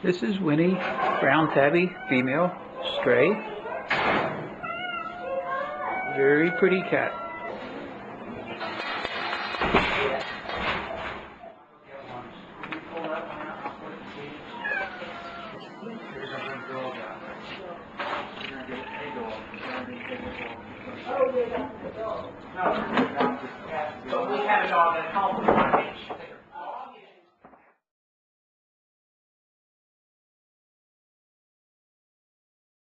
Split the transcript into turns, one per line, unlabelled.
This is Winnie, brown tabby, female, stray. Very pretty cat.
But we have a dog that's called